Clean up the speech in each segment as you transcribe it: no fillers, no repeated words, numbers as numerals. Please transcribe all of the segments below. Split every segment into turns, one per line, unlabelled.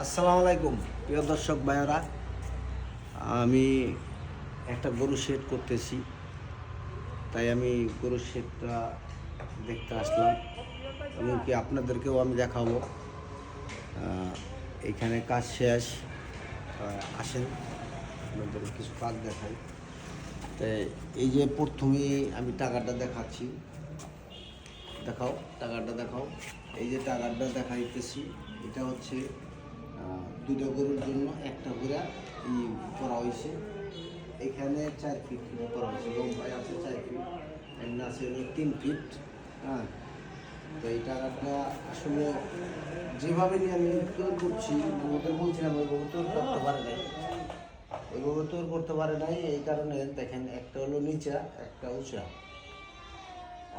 আসসালামু আলাইকুম প্রিয় দর্শক ভাইয়েরা, আমি একটা গরু শেড করতেছি, তাই আমি গরু শেডটা দেখতে আসলাম এবং কি আপনাদেরকেও আমি দেখাবো। এখানে কাজ শেষ, আসেন আপনাদের কিছু কাজ দেখাই। তাই এই যে প্রথমেই আমি টাকাটা দেখাচ্ছি, দেখাও টাকাটা দেখাও। এই যে টাকাটা দেখাইতেছি, এটা হচ্ছে দুটো গরুর জন্য একটা করে করা হয়েছে। এখানে 4 ফিট করা হয়েছে, লম্বায় আছে 4 ফিট, এমনি আছে হলো 3 ফিট। হ্যাঁ, তো এই টাকাটা আসলে যেভাবে নিয়ে আমি তৈরি করছি, ওদের বলছিলাম ওইভাবে তৈরি করতে পারে নাই, ওইভাবে তৈরি করতে পারে নাই। এই কারণে দেখেন, একটা হলো নিচা, একটা উঁচা,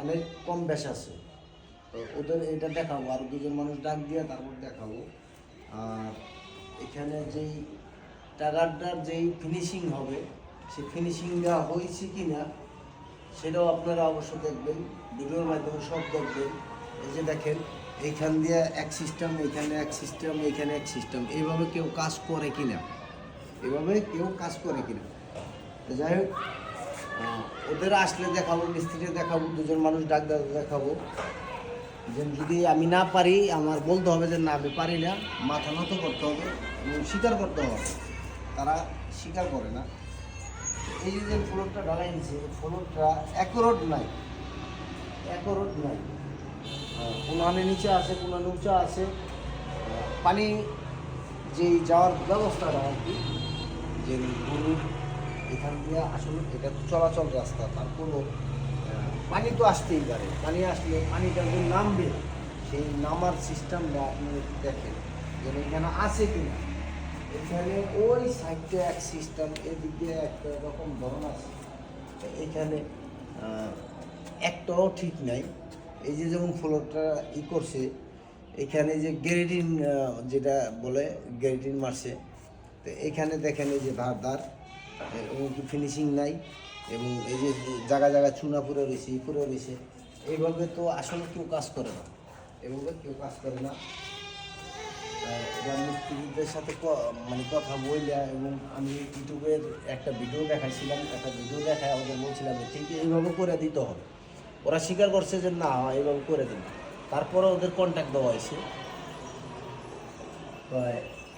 অনেক কম বেশ আছে। তো ওদের এটা দেখাবো, আর দুজন মানুষ ডাক দিয়ে তারপর দেখাবো। আর এখানে যেই টাকাটার যেই ফিনিশিং হবে, সেই ফিনিশিংটা হয়েছে কি না সেটাও আপনারা অবশ্য দেখবেন, ভিডিওর মাধ্যমে সব দেখবেন। এই যে দেখেন, এইখান দিয়ে এক সিস্টেম, এইখানে এক সিস্টেম, এইখানে এক সিস্টেম, এইভাবে কেউ কাজ করে কিনা, এভাবে কেউ কাজ করে কিনা। তো যাই হোক, ওদের আসলে দেখাবো, মিস্ত্রি দেখাবো, দুজন মানুষ ডাক দেখাবো। যে যদি আমি না পারি, আমার বলতে হবে যে না আমি পারি না, মাথা নত করতে হবে এবং স্বীকার করতে হবে। তারা স্বীকার করে না। এই যে ফ্লোরটা ঢালাইছে, ফ্লোরটা অ্যাকুরেট নাই, অ্যাকুরেট নাই, কোনখানে নিচে আছে, কোনখানে উঁচা আছে। পানি যেই যাওয়ার ব্যবস্থাটা আর কি, যে গরুর এখান দিয়ে আসলে এটা চলাচল রাস্তা, তারপরও পানি তো আসতেই পারে। পানি আসলে পানিটা যে নামবে, সেই নামার সিস্টেমটা আপনি দেখেন যেন এখানে আছে কিনা। এখানে ওই সাইডে এক সিস্টেম, এদিকে একটা রকম ধরন আছে, এখানে একটাও ঠিক নাই। এই যে যেমন ফ্লোরটা করছে, এখানে যে গ্রেডিং যেটা বলে, গ্রেডিং মারছে। তো এখানে দেখেন এই যে ধার এবং কি ফিনিশিং নাই, এবং এই যে জায়গা জায়গা চুনা পুরে রয়েছে, পুরে রয়েছে। এইভাবে তো আসলে কেউ কাজ করে না, এভাবে কেউ কাজ করে না। মিস্ত্রিদের সাথে মানে কথা বললে, এবং আমি ইউটিউবের একটা ভিডিও দেখাইছিলাম, একটা ভিডিও দেখায় আমাদের বলছিলাম ঠিক এইভাবে করে দিতে হবে। ওরা স্বীকার করছে যে না এইভাবে করে দিন, তারপরে ওদের কন্ট্যাক্ট দেওয়া হয়েছে।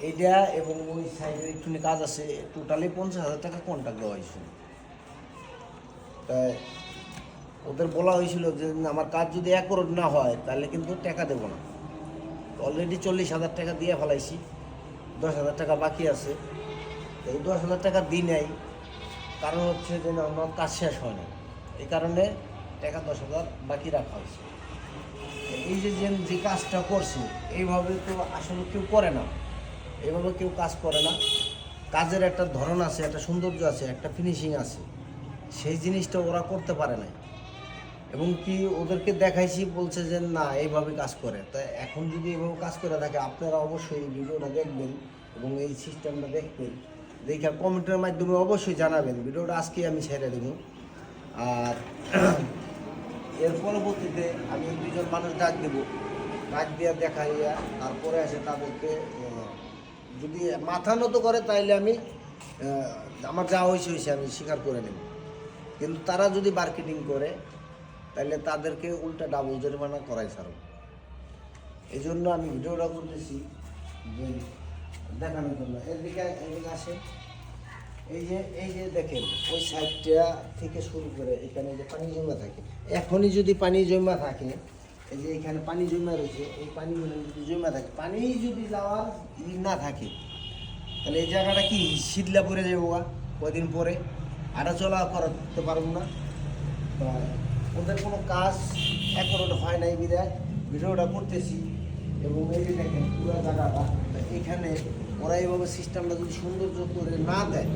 এইটা এবং ওই সাইডের একটুখানি কাজ আছে, টোটালি 50,000 টাকা কন্ট্যাক্ট দেওয়া হয়েছিল। তাই ওদের বলা হয়েছিল যে আমার কাজ যদি অ্যাকুরেট না হয় তাহলে কিন্তু টাকা দেবো না। অলরেডি 40,000 টাকা দিয়ে ফেলাইছি, 10,000 টাকা বাকি আছে। এই 10,000 টাকা দিই নাই, কারণ হচ্ছে যে আমার কাজ শেষ হয় না, এই কারণে টাকা 10,000 বাকি রাখা হয়েছে। এই যে যে কাজটা করছে, এইভাবে তো আসলে কেউ করে না, এইভাবে কেউ কাজ করে না। কাজের একটা ধরন আছে, একটা সৌন্দর্য আছে, একটা ফিনিশিং আছে, সেই জিনিসটা ওরা করতে পারে না। এবং কি ওদেরকে দেখাইছি, বলছে যে না এইভাবে কাজ করে। তাই এখন যদি এইভাবে কাজ করে থাকে, আপনারা অবশ্যই এই ভিডিওটা দেখবেন এবং এই সিস্টেমটা দেখবেন, দেখে কমেন্টের মাধ্যমে অবশ্যই জানাবেন। ভিডিওটা আজকে আমি ছেড়ে দেবো। আর এর পরবর্তীতে আমি দুজন মানুষ ডাক দেবো, ডাক দিয়ে দেখাইয়া তারপরে এসে তাদেরকে যদি মাথা নত করে তাইলে আমি আমার যা হয়েছে আমি স্বীকার করে নেব। কিন্তু তারা যদি মার্কেটিং করে তাহলে তাদেরকে উল্টা ডাবল জরিমানা করাই ছাড়ব। এই জন্য আমি ভিডিওটা করতেছি যে দেখানোর জন্য। এদিকে আসে, এই যে দেখেন, ওই সাইডটা থেকে শুরু করে এখানে যে পানি জমা থাকে, এখনই যদি পানি জমা থাকে, এই যে এখানে পানি জমা রয়েছে, এই পানিগুলো যদি জমা থাকে, পানি যদি যাওয়ার না থাকে, তাহলে এই জায়গাটা কি শীতলা পরে যাবো, কয়দিন পরে আটা চলা করতে পারবো না। ওদের কোনো কাজ অ্যাকুরেট হয় নাই, বিদায় ভিডিওটা করতেছি। এবং এই যে দেখেন পুরো জায়গাটা, এখানে ওরা এইভাবে সিস্টেমটা যদি সৌন্দর্য করে না দেয়,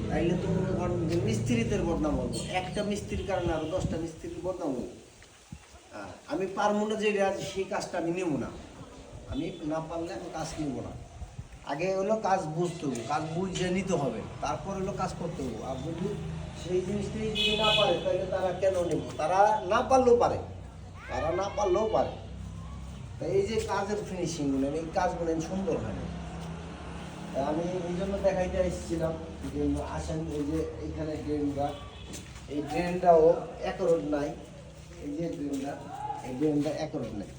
তাইলে তো মনে করেন যে মিস্ত্রিদের বদনাম হবো, একটা মিস্ত্রির কারণে আরও 10টা মিস্ত্রির বদনাম হবো। আমি পারবো না যে সেই কাজটা আমি নেবো না, আমি না পারলে আমি কাজ নেব না। আগে হলো কাজ বুঝতে হবে, কাজ বুঝে নিতে হবে, তারপর হলো কাজ করতে হবে। আর যদি সেই জিনিসটাই যদি না পারে, তাহলে তারা কেন নেব? তারা না পারলেও পারে, তারা না পারলেও পারে। তা এই যে কাজের ফিনিশিং গুলেন, এই কাজগুলো সুন্দর হয় না। তা আমি এই জন্য দেখাইতে এসেছিলাম যে আসেন, এই যে এইখানে ড্রেনটা, এই ড্রেনটাও একরোড নাই। এই যে ড্রেনটা, এই ড্রেনটা একরোড নাই,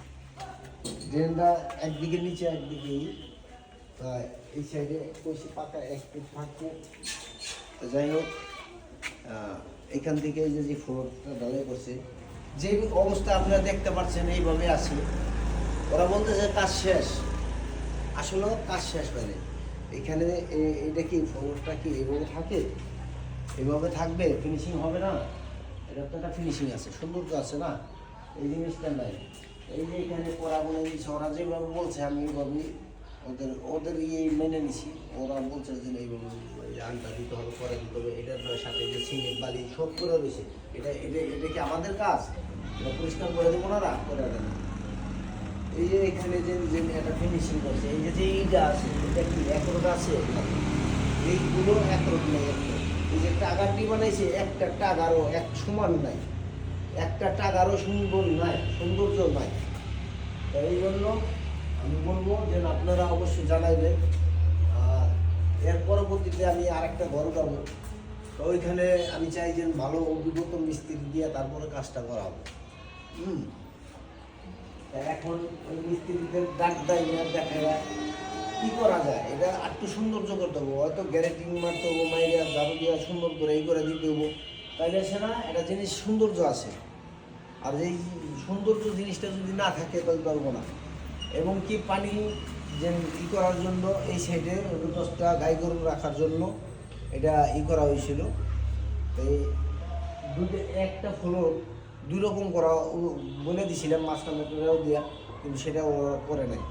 ড্রেনটা একদিকে নিচে একদিকে এই সাইডে কইছি পাকা এক ফিট থাকবে। তো যাই হোক, এখান থেকে এই যে ফ্লোরটা ঢালাই করছে, যে অবস্থা আপনারা দেখতে পাচ্ছেন এইভাবে আছে। ওরা বলতে যে কাজ শেষ, আসলেও কাজ শেষ হয়নি। এখানে এটা কি ফ্লোরটা কি এইভাবে থাকে, এভাবে থাকবে, ফিনিশিং হবে না? এটা তো একটা ফিনিশিং আছে, সৌন্দর্য আছে না, এই জিনিসটা নাই। এই যে এখানে করা বলে দিচ্ছে, ওরা যেভাবে বলছে আমি এইভাবেই ওদের মেনে নিছি। ওরা বলছে যে এইভাবে আনটা দিতে হবে, করে দিতে হবে, এটার সাথে যে সিমেন্ট বালি সব করে রয়েছে। এটা এটা এটা কি আমাদের কাজ? এটা পরিষ্কার করে দেবো না, রাগ করে দেন। এই যে এখানে যে একটা ফিনিশিং করছে, এই যে এইটা আছে, এটা কি একরোড আছে? এইগুলো একরোড নেই। এই যে টাকাটি বানাইছে, একটা টাকারও এক সমান নাই, একটা টাকারও সুন্দর নাই, সৌন্দর্য নাই। এই জন্য আমি বলবো যে আপনারা অবশ্যই জানাইবেন। এর পরবর্তীতে আমি আরেকটা ঘর যাবো, তো ওইখানে আমি চাই যে ভালো অভিজ্ঞতা মিস্ত্রি দিয়ে তারপরে কাজটা করা হবে। এখন ওই মিস্ত্রিদের ডাক দেয় না, দেখা যায় কী করা যায়, এটা একটু সৌন্দর্য করতে হবো, হয়তো গ্যারেটিং মারতে হবো, মাইরা ঝাড়ু দিয়ে সুন্দর করে এই করে দিতে হবো, তাইলে সে না একটা জিনিস সৌন্দর্য আছে। আর এই সৌন্দর্য জিনিসটা যদি না থাকে তাহলে পারবো না। এবং কি পানি যে করার জন্য এই সাইডে 10টা গাই গরু রাখার জন্য এটা করা হয়েছিল। এই একটা ফ্লোর 2 রকম করা বলে দিয়েছিলাম, মাঝখানে দেওয়া, কিন্তু সেটা ওরা করে নাই।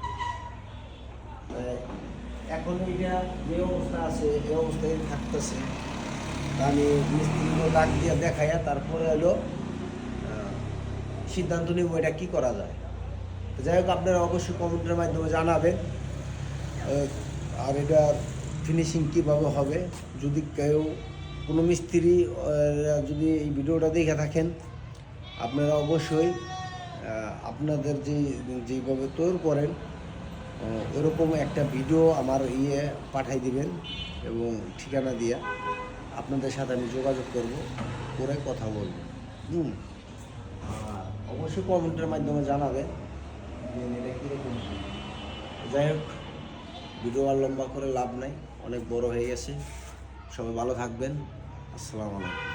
এখন এইটা যে অবস্থা আছে এই অবস্থায় থাকতেছে। আমি মিস্ত্রিগুলো ডাক দিয়ে দেখাইয়া তারপরে হলো সিদ্ধান্ত নিব এটা কী করা যায়। যাই হোক, আপনারা অবশ্যই কমেন্টের মাধ্যমে জানাবেন আর এটা ফিনিশিং কীভাবে হবে। যদি কেউ কোনো মিস্ত্রি যদি এই ভিডিওটা দেখে থাকেন, আপনারা অবশ্যই আপনাদের যেভাবে তৈরি করেন এরকম একটা ভিডিও আমার পাঠাই দিবেন এবং ঠিকানা দিয়ে আপনাদের সাথে আমি যোগাযোগ করব, করে কথা বলব। অবশ্যই কমেন্টের মাধ্যমে জানাবেন যে এটা কীরকম। যাই হোক, ভিডিও আর লম্বা করে লাভ নাই, অনেক বড় হয়ে গেছে। সবাই ভালো থাকবেন। আসসালামু আলাইকুম।